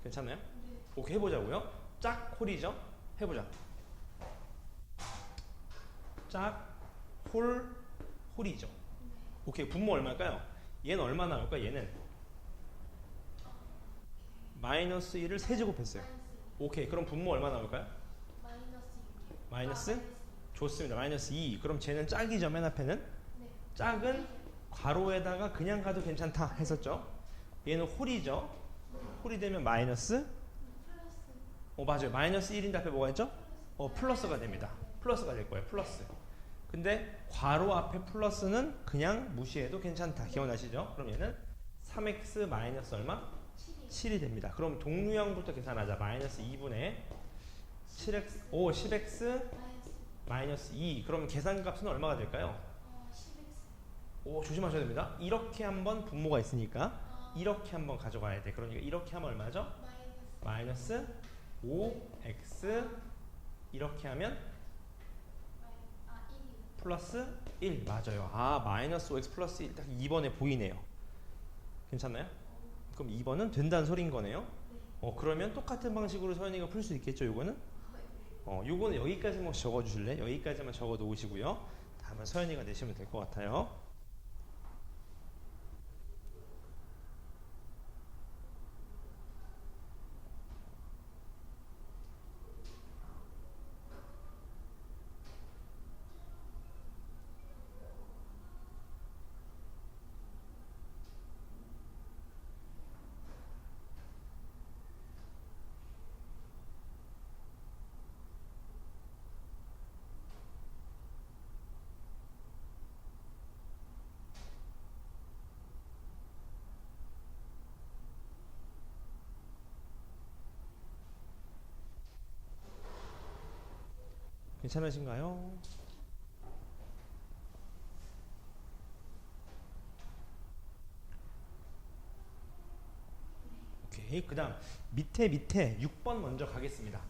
괜찮아요? 네. 오케이, 해보자고요. 짝, 홀이죠? 해보자. 짝, 홀, 홀이죠. 오케이, 분모 얼마일까요? 얘는 얼마 나올까? 얘는 마이너스 1을 세제곱했어요. 오케이, 그럼 분모 얼마 나올까요? 마이너스 6이요. 마이너스? 좋습니다. 마이너스 2. 그럼 쟤는 짝이죠, 맨 앞에는? 네. 짝은 괄호에다가 그냥 가도 괜찮다 했었죠? 얘는 홀이죠? 홀이 되면 마이너스? 플러스 맞아요. 마이너스 1인데 앞에 뭐가 있죠? 플러스가 됩니다. 플러스가 될 거예요. 플러스. 근데 괄호 앞에 플러스는 그냥 무시해도 괜찮다. 기억나시죠? 그럼 얘는 3x 마이너스 얼마? 7이 됩니다. 그럼 동류형부터 계산하자. 마이너스 2분의 7x, 10x 마이너스 마이너스 2. 그럼 계산값은 얼마가 될까요? 10x 오, 조심하셔야 됩니다. 이렇게 한번 분모가 있으니까 아, 이렇게 한번 가져가야 돼. 그러니까 이렇게 하면 얼마죠? 마이너스 5x 이렇게 하면 1이요. 플러스 1 맞아요. 아, 마이너스 5x 플러스 1 딱 2번에 보이네요. 괜찮나요? 그럼 2번은 된다는 소리인 거네요. 그러면 똑같은 방식으로 서연이가 풀 수 있겠죠, 요거는? 요거는 여기까지만 적어 주실래? 여기까지만 적어 놓으시고요. 다음에 서연이가 내시면 될 것 같아요. 괜찮으신가요? 오케이. 그 다음 밑에 6번 먼저 가겠습니다.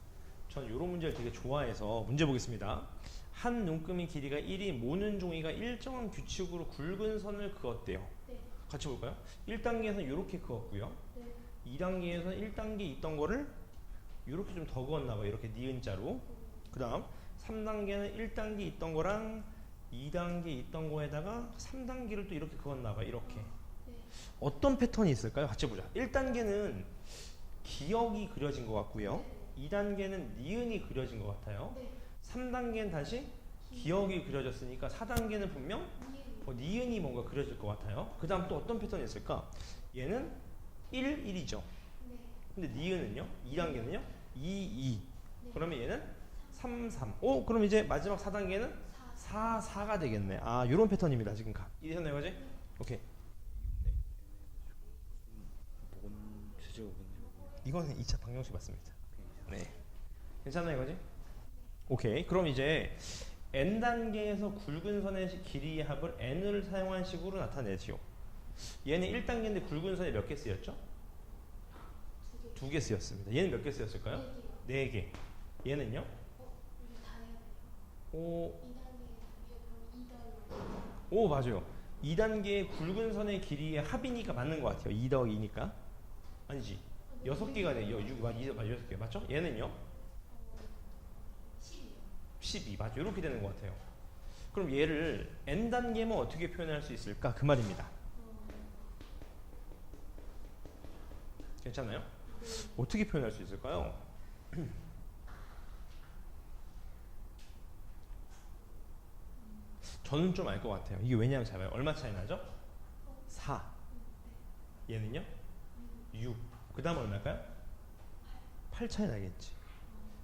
전 이런 문제를 되게 좋아해서 문제 보겠습니다. 한 눈금이 길이가 1이 모는 종이가 일정한 규칙으로 굵은 선을 그었대요. 네. 같이 볼까요? 1단계에서는 이렇게 그었고요. 네. 2단계에서는 1단계 있던 거를 이렇게 좀 더 그었나 봐요. 이렇게 니은자로. 그 다음 3단계는 1단계 있던 거랑 2단계 있던 거에다가 3단계를 또 이렇게 그었나 봐요. 이렇게. 네. 어떤 패턴이 있을까요? 같이 보자. 1단계는 기역이 그려진 것 같고요. 2단계는 니은이 그려진 것 같아요. 네. 3단계는 다시 기역이 그려졌으니까 4단계는 분명 니은이 뭔가 그려질 것 같아요. 그 다음 또 어떤 패턴이 있을까? 얘는 1이죠. 네. 근데 니은은요? 2단계는요? 2. 네. 그러면 얘는 3. 그럼 이제 마지막 4단계는 4가 되겠네. 아, 요런 패턴입니다. 지금 이해했나요, 과제? 오케이. 뭔 주제가 이거는 2차 방정식 맞습니다. 네. 괜찮나요, 이거지? 오케이. 그럼 이제 n 단계에서 굵은 선의 길이의 합을 n을 사용한 식으로 나타내지요. 얘는 1단계인데 굵은 선이 몇 개 쓰였죠? 2개 쓰였습니다. 얘는 몇 개 쓰였을까요? 4개. 얘는요? 이거 다 해야 돼요. 오, 2단계 오, 맞아요. 2단계의 굵은 선의 길이의 합이니까 맞는 것 같아요. 2 더하기 2니까. 아니지. 6개가 돼요. 6개 맞죠? 얘는요? 10이요. 12 맞죠? 이렇게 되는 것 같아요. 그럼 얘를 n 단계면 어떻게 표현할 수 있을까? 그 말입니다. 괜찮나요? 어떻게 표현할 수 있을까요? 저는 좀 알 것 같아요. 이게 왜냐하면 잘 봐요. 얼마 차이 나죠? 4. 얘는요? 6. 그 다음 얼마일까요? 8 차이 나겠지.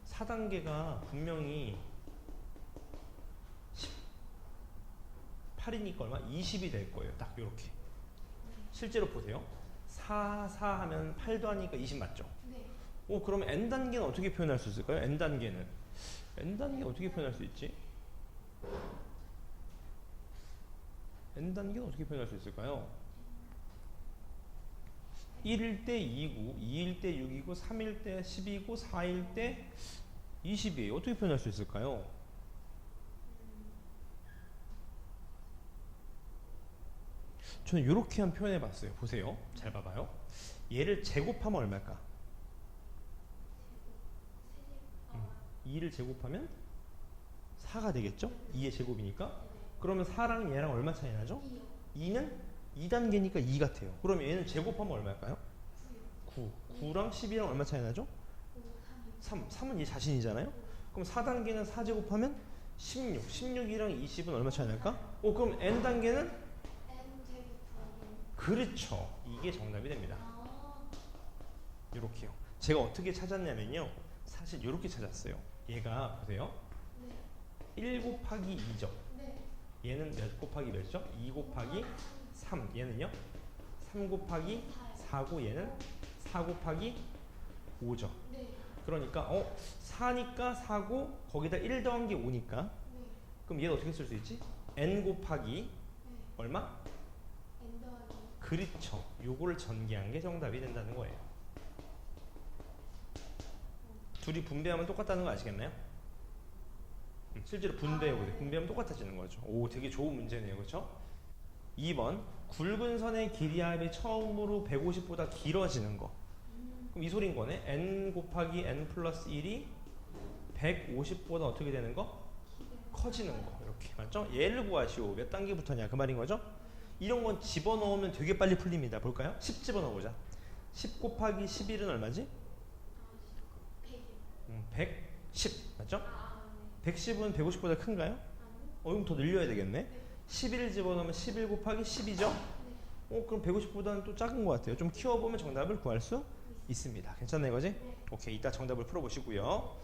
4단계가 분명히 8이니까 얼마? 20이 될 거예요. 딱 요렇게. 실제로 보세요. 4 하면 8도 하니까 20 맞죠? 네. 그러면 n단계는 어떻게 표현할 수 있을까요? n단계는 어떻게 표현할 수 있지? n단계는 어떻게 표현할 수 있을까요? 1일 때 2고 2일 때 6이고 3일 때 10이고 4일 때 20이에요. 어떻게 표현할 수 있을까요? 저는 이렇게 한번 표현해 봤어요. 보세요. 잘 봐봐요. 얘를 제곱하면 얼마일까? 2를 제곱하면 4가 되겠죠? 2의 제곱이니까. 그러면 4랑 얘랑 얼마 차이 나죠? 2는 2단계니까 2 같아요. 그럼 얘는 제곱하면 얼마일까요? 9. 9랑 12랑 얼마 차이 나죠? 3. 3은 얘 자신이잖아요? 그럼 4단계는 4 제곱하면 16. 16이랑 20은 얼마 차이 날까? 그럼 n단계는? n 제곱하기. 그렇죠. 이게 정답이 됩니다. 이렇게요. 제가 어떻게 찾았냐면요. 사실 이렇게 찾았어요. 얘가 보세요. 네. 1 곱하기 2죠. 네. 얘는 몇 곱하기 몇이죠? 2 곱하기 3. 얘는요? 3 곱하기 4고 얘는 4 곱하기 5죠. 네. 그러니까 4니까 4고 거기다 1 더한 게 5니까 네. 그럼 얘는 어떻게 쓸 수 있지? n 곱하기 네. 얼마? 그렇죠. 요거를 전개한 게 정답이 된다는 거예요. 둘이 분배하면 똑같다는 거 아시겠나요? 실제로 분배해보세요. 분배하면 똑같아지는 거죠. 오, 되게 좋은 문제네요. 그렇죠? 2번 굵은 선의 길이 합이 처음으로 150보다 길어지는 거. 그럼 이 소린 거네. n 곱하기 n 플러스 1이 150보다 어떻게 되는 거? 커지는 거. 이렇게 맞죠? 얘를 구하시오. 몇 단계부터냐 그 말인 거죠? 이런 건 집어넣으면 되게 빨리 풀립니다. 볼까요? 10 집어넣어보자. 10 곱하기 11은 얼마지? 110 맞죠? 110은 150보다 큰가요? 그럼 더 늘려야 되겠네. 11을 집어넣으면 11 곱하기 10이죠? 그럼 150보다는 또 작은 것 같아요. 좀 키워보면 정답을 구할 수 있습니다. 괜찮나 이거지? 오케이, 이따 정답을 풀어보시고요.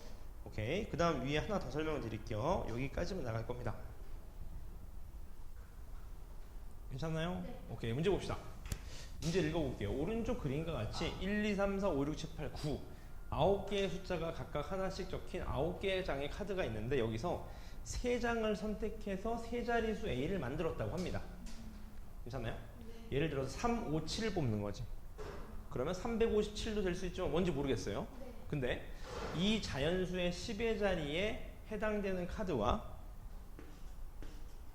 오케이, 그 다음 위에 하나 더 설명을 드릴게요. 여기까지만 나갈 겁니다. 괜찮나요? 오케이, 문제 봅시다. 문제 읽어볼게요. 오른쪽 그림과 같이 1, 2, 3, 4, 5, 6, 7, 8, 9 9개의 숫자가 각각 하나씩 적힌 9개의 장의 카드가 있는데 여기서 3장을 선택해서 세 자리수 A를 만들었다고 합니다. 괜찮나요? 예를 들어서 3, 5, 7을 뽑는 거지. 그러면 357도 될 수 있지만 뭔지 모르겠어요. 근데 이 자연수의 10의 자리에 해당되는 카드와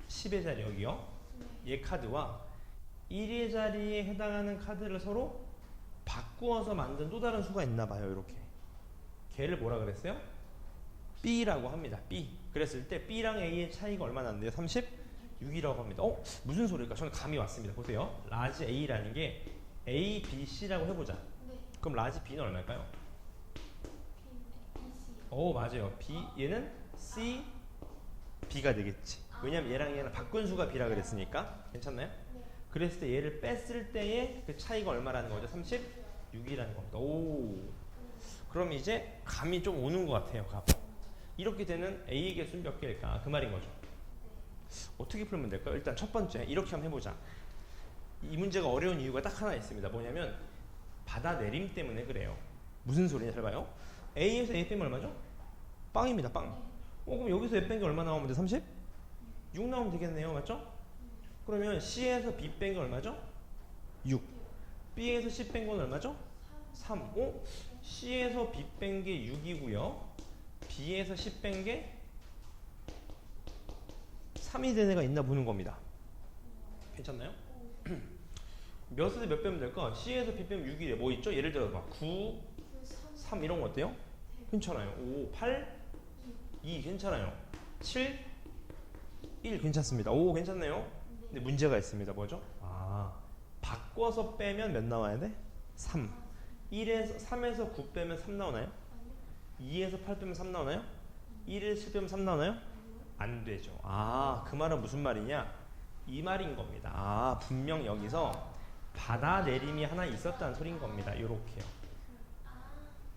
10의 자리 여기요. 얘 카드와 1의 자리에 해당하는 카드를 서로 바꾸어서 만든 또 다른 수가 있나 봐요. 이렇게. 걔를 뭐라 그랬어요? B라고 합니다. B. 그랬을 때 B랑 A의 차이가 얼마나 난대요? 36이라고 합니다. 무슨 소리일까? 저는 감이 왔습니다. 보세요. 라지 A라는 게 A, B, C라고 해보자. 그럼 라지 B는 얼마일까요? 맞아요. B, 얘는 C, B가 되겠지. 왜냐면 얘랑 얘는 바꾼 수가 B라 그랬으니까. 괜찮나요? 그랬을 때 얘를 뺐을 때의 그 차이가 얼마라는 거죠? 36이라는 겁니다. 그럼 이제 감이 좀 오는 것 같아요. 감. 이렇게 되는 A의 개수는 몇 개일까? 그 말인 거죠. 어떻게 풀면 될까요? 일단 첫 번째 이렇게 한번 해보자. 이 문제가 어려운 이유가 딱 하나 있습니다. 뭐냐면 받아내림 때문에 그래요. 무슨 소리냐 잘 봐요. A에서 A 빼면 얼마죠? 빵입니다. 빵. 그럼 여기서 A 뺀 게 얼마 나오면 돼? 36 나오면 되겠네요. 맞죠? 그러면 C에서 B 뺀 게 얼마죠? 6. B에서 C 뺀 건 얼마죠? 3. C에서 B 뺀 게 6이고요. B에서 C 뺀 게 3이 된 애가 있나 보는 겁니다. 괜찮나요? 몇에서 몇 빼면 될까? C에서 B 빼면 6이래. 뭐 있죠? 예를 들어서 막 9, 3 이런 거 어때요? 괜찮아요. 5, 8, 2 괜찮아요. 7, 1 괜찮습니다. 괜찮네요. 근데 문제가 있습니다. 뭐죠? 바꿔서 빼면 몇 나와야 돼? 3. 3에서 9 빼면 3 나오나요? 2에서 8 빼면 3 나오나요? 1에서 7 빼면 3 나오나요? 안 되죠. 그 말은 무슨 말이냐? 이 말인 겁니다. 분명 여기서 받아내림이 하나 있었다는 소린 겁니다. 요렇게요.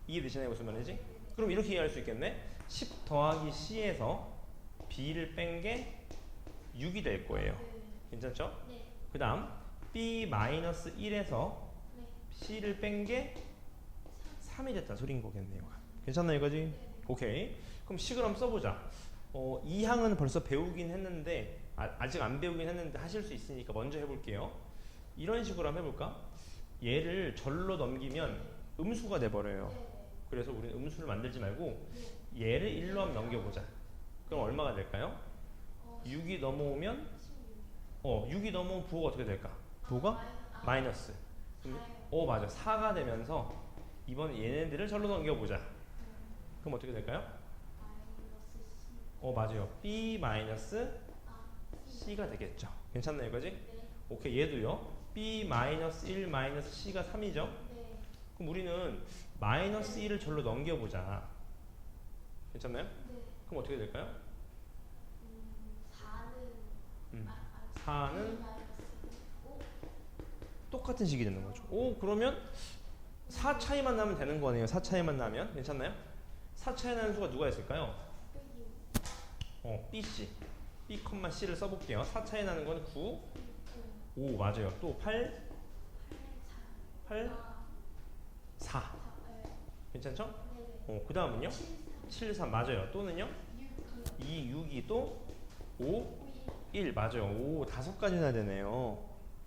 이해되시나요? 무슨 말인지? 그럼 이렇게 이해할 수 있겠네? 10 더하기 C에서 B를 뺀 게 6이 될 거예요. 괜찮죠? 그 다음 B-1에서 C를 뺀 게 3이 됐다는 소린 거겠네요. 괜찮나요 이거지? 오케이. 그럼 식을 한번 써보자. 이 항은 벌써 배우긴 했는데 아직 안 배우긴 했는데 하실 수 있으니까 먼저 해볼게요. 이런 식으로 한번 해볼까? 얘를 절로 넘기면 음수가 돼버려요. 그래서 우리는 음수를 만들지 말고 얘를 1로 한번 넘겨보자. 그럼 얼마가 될까요? 6이 넘어오면 6이 넘어오면 부호가 어떻게 될까? 부호가 마이너스. 맞아. 4가 되면서 이번 얘네들을 절로 넘겨보자. 그럼 어떻게 될까요? 맞아요. B-C가 되겠죠. 괜찮나요 이거지? 오케이. 얘도요. B-1 C가 3이죠? 그럼 우리는 마이너스 1을 절로 넘겨보자. 괜찮나요? 그럼 어떻게 될까요? 4는 똑같은 식이 되는 거죠. 그러면 4 차이만 나면 되는 거네요. 4 차이만 나면. 괜찮나요? 4 차이 나는 수가 누가 있을까요? BC. B,C를 써볼게요. 4 차이 나는 건 9. 맞아요. 또 8. 4. 괜찮죠? 그 다음은요? 7, 3 맞아요. 또는요? 2, 6이 또 5, 1 맞아요. 5, 5가지나 되네요.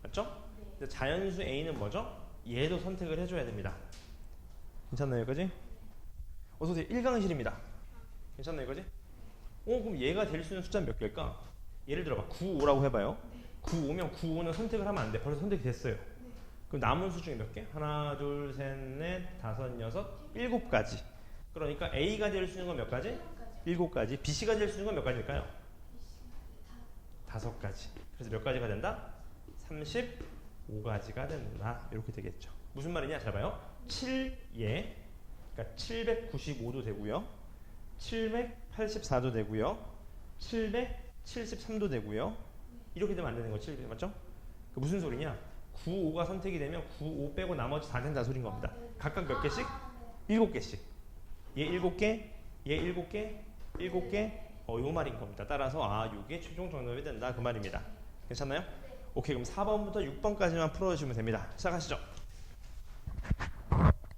맞죠? 근데 자연수 A는 뭐죠? 얘도 선택을 해줘야 됩니다. 괜찮나요, 여기까지? 어서오세요. 1강실입니다. 괜찮나요, 여기까지? 그럼 얘가 될 수 있는 숫자는 몇 개일까? 예를 들어봐. 95라고 해봐요. 95면 95는 선택을 하면 안 돼. 벌써 선택이 됐어요. 그럼 남은 수 중에 몇 개? 하나, 둘, 셋, 넷, 다섯, 여섯, 7가지. 그러니까 A가 될 수 있는 건 몇 가지? 7가지. BC가 될 수 있는 건 몇 가지일까요? 5가지. 그래서 몇 가지가 된다? 35가지가 된다. 이렇게 되겠죠. 무슨 말이냐? 잘 봐요. 7예. 그러니까 795도 되고요. 784도 되고요. 773도 되고요. 이렇게 되면 안 되는 거 700 맞죠? 그 무슨 소리냐? 95가 선택이 되면 95 빼고 나머지 다 된다 소린 겁니다. 각각 몇 개씩? 7개씩. 얘 7개, 얘 7개, 7개. 요 말인 겁니다. 따라서 이게 최종 정답이 된다 그 말입니다. 괜찮나요? 오케이, 그럼 4번부터 6번까지만 풀어주시면 됩니다. 시작하시죠.